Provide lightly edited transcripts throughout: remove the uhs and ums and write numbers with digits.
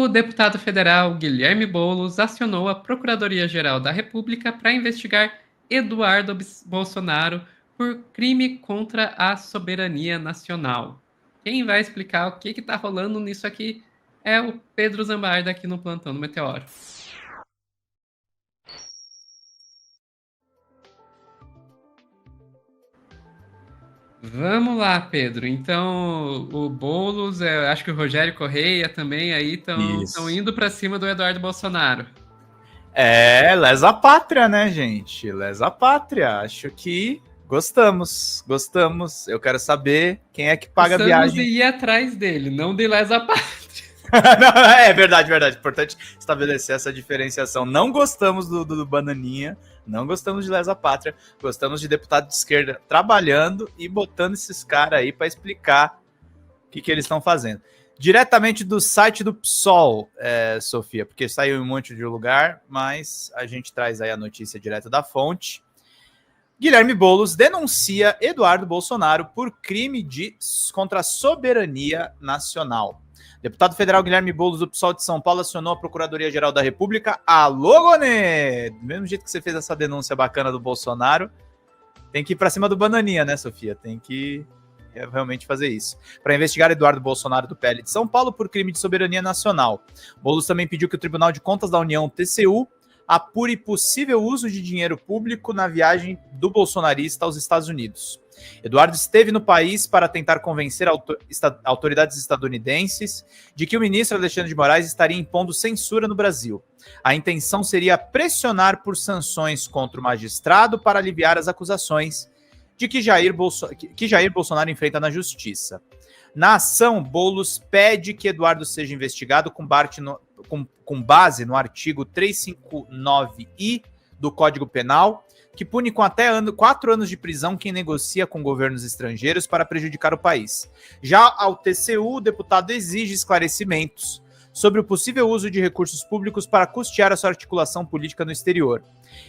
O deputado federal Guilherme Boulos acionou a Procuradoria-Geral da República para investigar Eduardo Bolsonaro por crime contra a soberania nacional. Quem vai explicar o que está rolando nisso aqui é o Pedro Zambarda aqui no Plantão do Meteoro. Vamos lá, Pedro. Então, o Boulos, acho que o Rogério Correia também aí estão indo para cima do Eduardo Bolsonaro. Lesa pátria, né, gente? Lesa pátria. Acho que gostamos. Eu quero saber quem é que paga a viagem. Gostamos de ir atrás dele, não de lesa pátria. Não, é verdade. Importante estabelecer essa diferenciação. Não gostamos do Bananinha, não gostamos de lesa pátria, gostamos de deputado de esquerda trabalhando e botando esses caras aí para explicar o que eles estão fazendo. Diretamente do site do PSOL, Sofia, porque saiu em um monte de lugar, mas a gente traz aí a notícia direto da fonte. Guilherme Boulos denuncia Eduardo Bolsonaro por crime contra a soberania nacional. Deputado federal Guilherme Boulos, do PSOL de São Paulo, acionou a Procuradoria-Geral da República. Alô, Gonê! Do mesmo jeito que você fez essa denúncia bacana do Bolsonaro, tem que ir para cima do Bananinha, né, Sofia? Tem que realmente fazer isso. Para investigar Eduardo Bolsonaro, do PL de São Paulo, por crime de soberania nacional. Boulos também pediu que o Tribunal de Contas da União, TCU, apure possível uso de dinheiro público na viagem do bolsonarista aos Estados Unidos. Eduardo esteve no país para tentar convencer autoridades estadunidenses de que o ministro Alexandre de Moraes estaria impondo censura no Brasil. A intenção seria pressionar por sanções contra o magistrado para aliviar as acusações de que Jair Bolsonaro enfrenta na justiça. Na ação, Boulos pede que Eduardo seja investigado com base no artigo 359-I do Código Penal, que pune com até 4 anos de prisão quem negocia com governos estrangeiros para prejudicar o país. Já ao TCU, o deputado exige esclarecimentos sobre o possível uso de recursos públicos para custear a sua articulação política no exterior.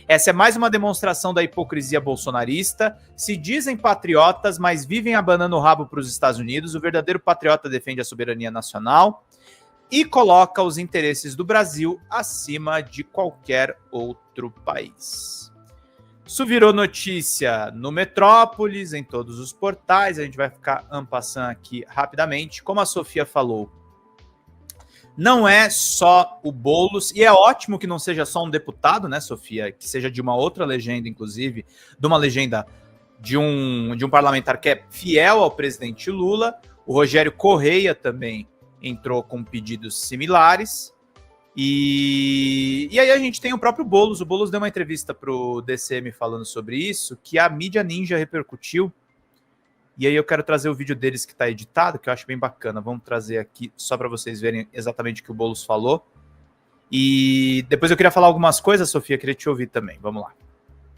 Essa é mais uma demonstração da hipocrisia bolsonarista. Se dizem patriotas, mas vivem abanando o rabo para os Estados Unidos. O verdadeiro patriota defende a soberania nacional e coloca os interesses do Brasil acima de qualquer outro país. Isso virou notícia no Metrópolis, em todos os portais. A gente vai ficar en passant aqui rapidamente. Como a Sofia falou, não é só o Boulos, e é ótimo que não seja só um deputado, né, Sofia? Que seja de uma outra legenda, inclusive, de uma legenda de um parlamentar que é fiel ao presidente Lula. O Rogério Correia também entrou com pedidos similares. E aí a gente tem o próprio Boulos. O Boulos deu uma entrevista para o DCM falando sobre isso, que a mídia ninja repercutiu. E aí eu quero trazer o vídeo deles que está editado, que eu acho bem bacana. Vamos trazer aqui só para vocês verem exatamente o que o Boulos falou. E depois eu queria falar algumas coisas, Sofia, queria te ouvir também. Vamos lá.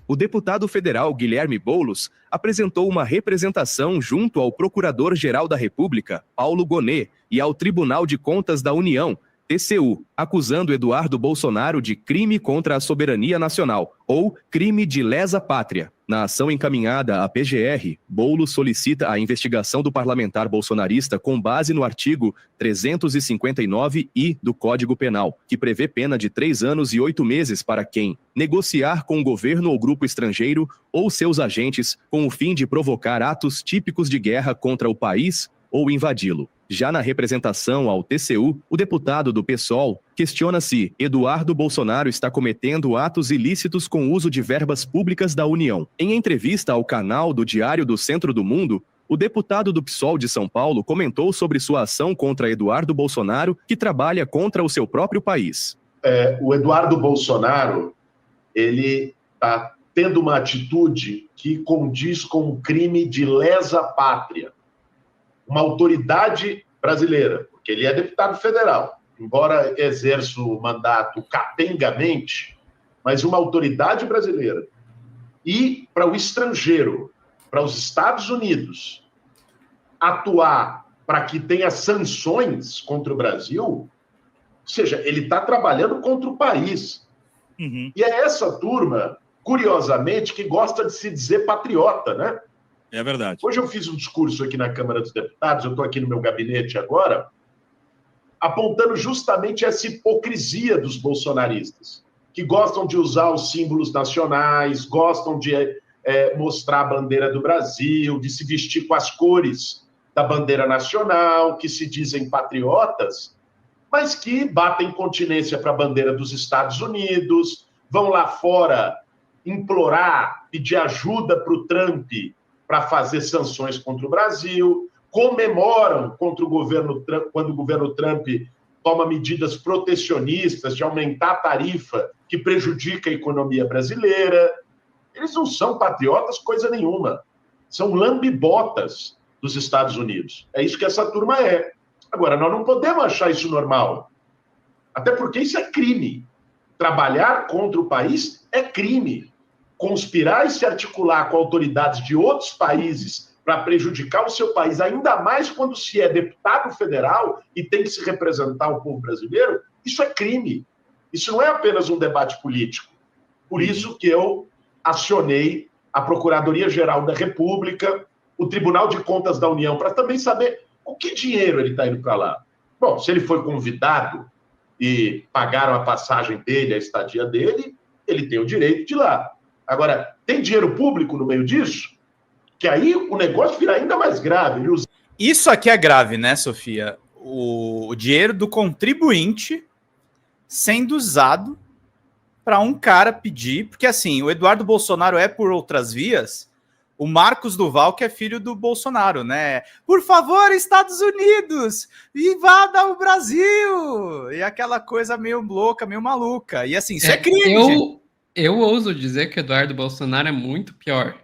O deputado federal Guilherme Boulos apresentou uma representação junto ao Procurador-Geral da República, Paulo Gonet, e ao Tribunal de Contas da União, TCU, acusando Eduardo Bolsonaro de crime contra a soberania nacional, ou crime de lesa pátria. Na ação encaminhada à PGR, Boulos solicita a investigação do parlamentar bolsonarista com base no artigo 359-I do Código Penal, que prevê pena de 3 anos e 8 meses para quem negociar com o governo ou grupo estrangeiro ou seus agentes com o fim de provocar atos típicos de guerra contra o país ou invadi-lo. Já na representação ao TCU, o deputado do PSOL questiona se Eduardo Bolsonaro está cometendo atos ilícitos com uso de verbas públicas da União. Em entrevista ao canal do Diário do Centro do Mundo, o deputado do PSOL de São Paulo comentou sobre sua ação contra Eduardo Bolsonaro, que trabalha contra o seu próprio país. O Eduardo Bolsonaro, ele está tendo uma atitude que condiz com um crime de lesa pátria. Uma autoridade brasileira, porque ele é deputado federal, embora exerça o mandato capengamente, mas uma autoridade brasileira. E para o estrangeiro, para os Estados Unidos, atuar para que tenha sanções contra o Brasil, ou seja, ele está trabalhando contra o país. Uhum. E é essa turma, curiosamente, que gosta de se dizer patriota, né? É verdade. Hoje eu fiz um discurso aqui na Câmara dos Deputados, eu estou aqui no meu gabinete agora, apontando justamente essa hipocrisia dos bolsonaristas, que gostam de usar os símbolos nacionais, gostam de mostrar a bandeira do Brasil, de se vestir com as cores da bandeira nacional, que se dizem patriotas, mas que batem continência para a bandeira dos Estados Unidos, vão lá fora implorar, pedir ajuda para o Trump para fazer sanções contra o Brasil, comemoram contra o governo Trump, quando o governo Trump toma medidas protecionistas de aumentar a tarifa que prejudica a economia brasileira. Eles não são patriotas coisa nenhuma. São lambibotas dos Estados Unidos. É isso que essa turma é. Agora, nós não podemos achar isso normal. Até porque isso é crime. Trabalhar contra o país é crime. Conspirar e se articular com autoridades de outros países para prejudicar o seu país, ainda mais quando se é deputado federal e tem que se representar o povo brasileiro, isso é crime. Isso não é apenas um debate político. Por isso que eu acionei a Procuradoria-Geral da República, o Tribunal de Contas da União, para também saber com que dinheiro ele está indo para lá. Bom, se ele foi convidado e pagaram a passagem dele, a estadia dele, ele tem o direito de ir lá. Agora, tem dinheiro público no meio disso? Que aí o negócio vira ainda mais grave. Isso aqui é grave, né, Sofia? O dinheiro do contribuinte sendo usado para um cara pedir, porque assim, o Eduardo Bolsonaro é por outras vias, o Marcos Duval, que é filho do Bolsonaro, né? Por favor, Estados Unidos, invada o Brasil! E aquela coisa meio louca, meio maluca. E assim, isso é crime, gente. Eu ouso dizer que o Eduardo Bolsonaro é muito pior,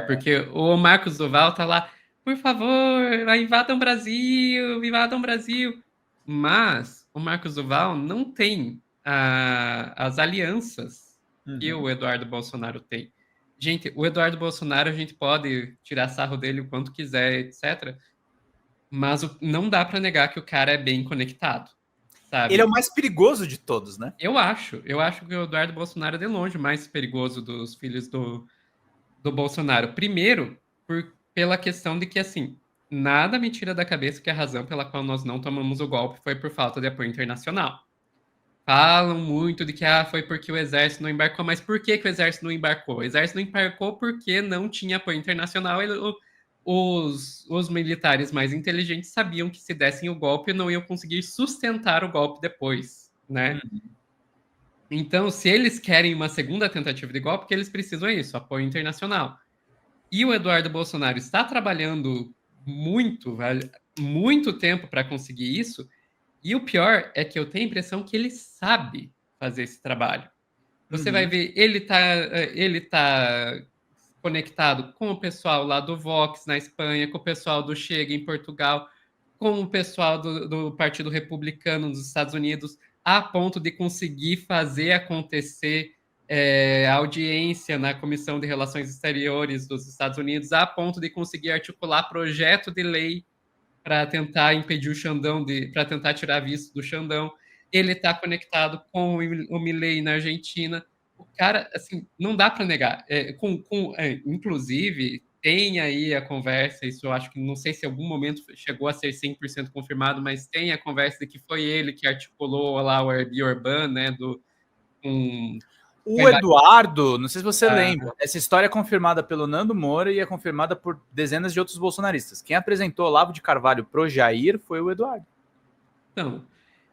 porque o Marcos Duval tá lá, por favor, invadam o Brasil, invadam o Brasil. Mas o Marcos Duval não tem as alianças que o Eduardo Bolsonaro tem. Gente, o Eduardo Bolsonaro, a gente pode tirar sarro dele o quanto quiser, etc. Mas não dá para negar que o cara é bem conectado, sabe? Ele é o mais perigoso de todos, né? Eu acho que o Eduardo Bolsonaro é de longe o mais perigoso dos filhos do Bolsonaro. Primeiro, pela questão de que, assim, nada me tira da cabeça que a razão pela qual nós não tomamos o golpe foi por falta de apoio internacional. Falam muito de que foi porque o exército não embarcou, mas por que o exército não embarcou? O exército não embarcou porque não tinha apoio internacional. Os militares mais inteligentes sabiam que se dessem o golpe não iam conseguir sustentar o golpe depois, né? Então, se eles querem uma segunda tentativa de golpe, que eles precisam é isso, apoio internacional. E o Eduardo Bolsonaro está trabalhando muito tempo para conseguir isso. E o pior é que eu tenho a impressão que ele sabe fazer esse trabalho. Você vai ver, ele tá conectado com o pessoal lá do Vox na Espanha, com o pessoal do Chega em Portugal, com o pessoal do Partido Republicano nos Estados Unidos, a ponto de conseguir fazer acontecer a audiência na Comissão de Relações Exteriores dos Estados Unidos, a ponto de conseguir articular projeto de lei para tentar impedir o Xandão, para tentar tirar visto do Xandão. Ele está conectado com o Milei na Argentina. O cara, assim, não dá para negar. Inclusive, tem aí a conversa, isso eu acho que, não sei se em algum momento chegou a ser 100% confirmado, mas tem a conversa de que foi ele que articulou lá o Airbnb, né, o Eduardo, não sei se você lembra, essa história é confirmada pelo Nando Moura e é confirmada por dezenas de outros bolsonaristas. Quem apresentou Olavo de Carvalho pro Jair foi o Eduardo. Então,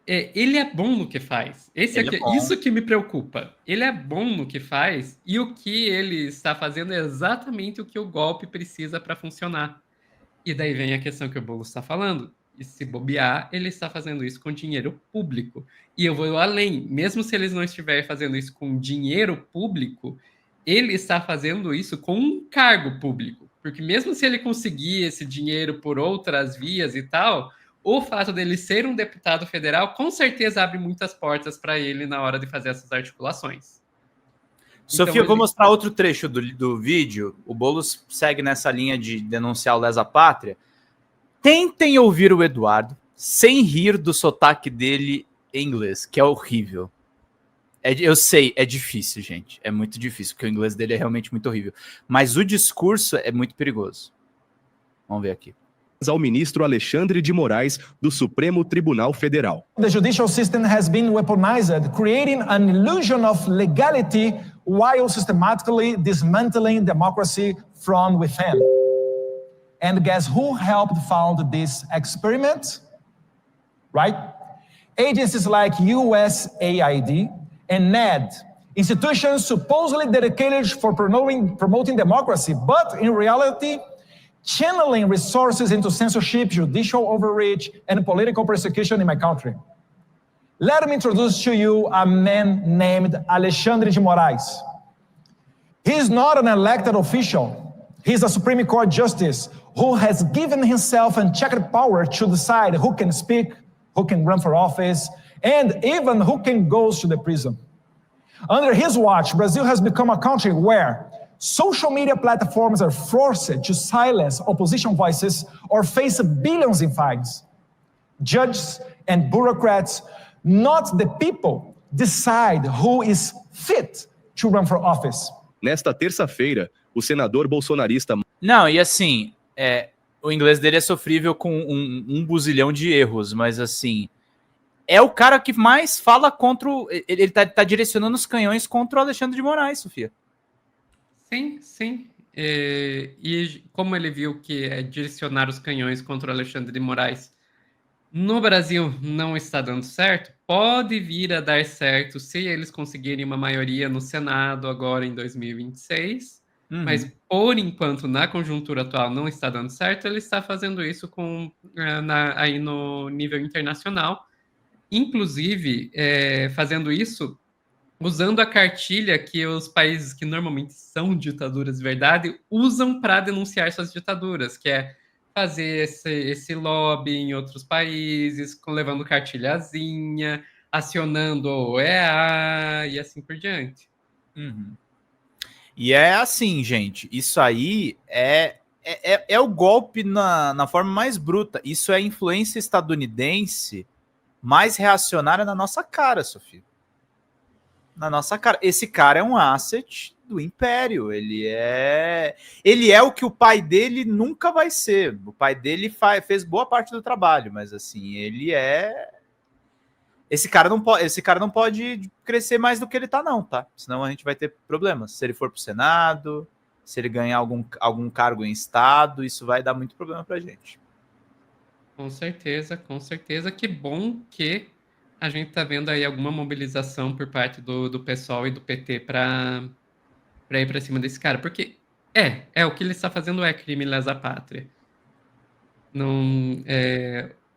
ele é bom no que faz. Isso que me preocupa. Ele é bom no que faz e o que ele está fazendo é exatamente o que o golpe precisa para funcionar. E daí vem a questão que o Boulos está falando. E se bobear, ele está fazendo isso com dinheiro público. E eu vou além. Mesmo se eles não estiverem fazendo isso com dinheiro público, ele está fazendo isso com um cargo público. Porque mesmo se ele conseguir esse dinheiro por outras vias e tal, o fato dele ser um deputado federal, com certeza abre muitas portas para ele na hora de fazer essas articulações. Sofia, então, eu vou mostrar outro trecho do vídeo. O Boulos segue nessa linha de denunciar o lesa pátria. Tentem ouvir o Eduardo sem rir do sotaque dele em inglês, que é horrível. Eu sei, é difícil, gente. É muito difícil, porque o inglês dele é realmente muito horrível. Mas o discurso é muito perigoso. Vamos ver aqui. ao ministro Alexandre de Moraes, do Supremo Tribunal Federal. The judicial system has been weaponized, creating an illusion of legality while systematically dismantling democracy from within. And guess who helped found this experiment? Right? Agencies like USAID and NED, institutions supposedly dedicated for promoting democracy, but in reality, channeling resources into censorship, judicial overreach, and political persecution in my country. Let me introduce to you a man named Alexandre de Moraes. He's not an elected official. He's a Supreme Court justice who has given himself unchecked power to decide who can speak, who can run for office, and even who can go to the prison. Under his watch, Brazil has become a country where social media platforms are forced to silence opposition voices or face billions in fines. Judges and bureaucrats, not the people, decide who is fit to run for office. Nesta terça-feira, o senador bolsonarista... Não, e assim, o inglês dele é sofrível com um buzilhão de erros, mas assim, é o cara que mais fala contra... Ele tá direcionando os canhões contra o Alexandre de Moraes, Sofia. Sim, sim. E como ele viu que direcionar os canhões contra o Alexandre de Moraes no Brasil não está dando certo, pode vir a dar certo se eles conseguirem uma maioria no Senado agora em 2026, mas por enquanto, na conjuntura atual, não está dando certo. Ele está fazendo isso aí no nível internacional, inclusive fazendo isso usando a cartilha que os países que normalmente são ditaduras de verdade usam para denunciar suas ditaduras, que é fazer esse lobby em outros países, levando cartilhazinha, acionando o OEA e assim por diante. E é assim, gente, isso aí é o golpe na forma mais bruta. Isso é a influência estadunidense mais reacionária na nossa cara, Sofia. Na nossa cara. Esse cara é um asset do império. Ele é o que o pai dele nunca vai ser. O pai dele fez boa parte do trabalho, mas assim, ele é... Esse cara não pode crescer mais do que ele tá, não, tá? Senão a gente vai ter problemas. Se ele for pro Senado, se ele ganhar algum cargo em Estado, isso vai dar muito problema pra gente. Com certeza, com certeza. Que bom que a gente tá vendo aí alguma mobilização por parte do PSOL e do PT para ir para cima desse cara. Porque o que ele está fazendo é crime lesa pátria. Não,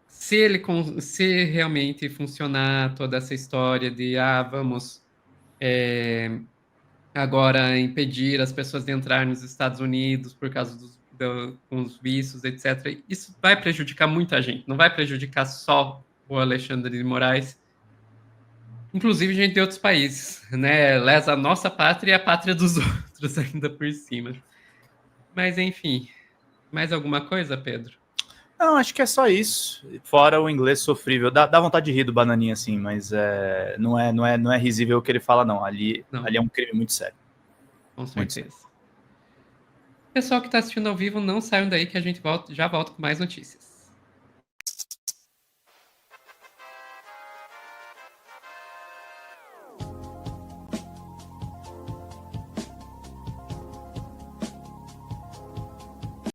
se realmente funcionar toda essa história de vamos agora impedir as pessoas de entrar nos Estados Unidos por causa dos vistos, etc., isso vai prejudicar muita gente, não vai prejudicar só o Alexandre de Moraes, inclusive gente de outros países, né? Lesa a nossa pátria e a pátria dos outros ainda por cima. Mas enfim, mais alguma coisa, Pedro? Não, acho que é só isso. Fora o inglês sofrível. Dá vontade de rir do Bananinha, assim, mas não é risível o que ele fala, não. Ali é um crime muito sério. Com certeza. Pessoal que está assistindo ao vivo, não saiam daí que a gente já volta com mais notícias.